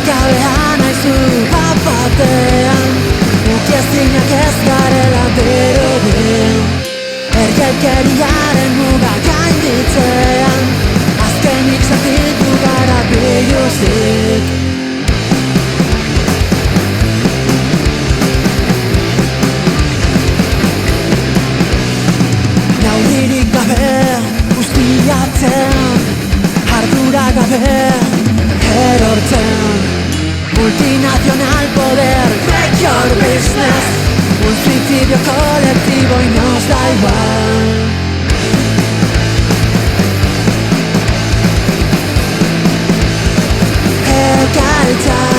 Gabean aizu bat-batean ukiezinak ez garela dirudien Ergelkeriaren muga gainditzean azkenik sentitu gara biluzik Nauririk gabe guztiatzen ardura gabe erortzen Multinacional poder, make your business Un suicidio colectivo y nos da igual Egaltza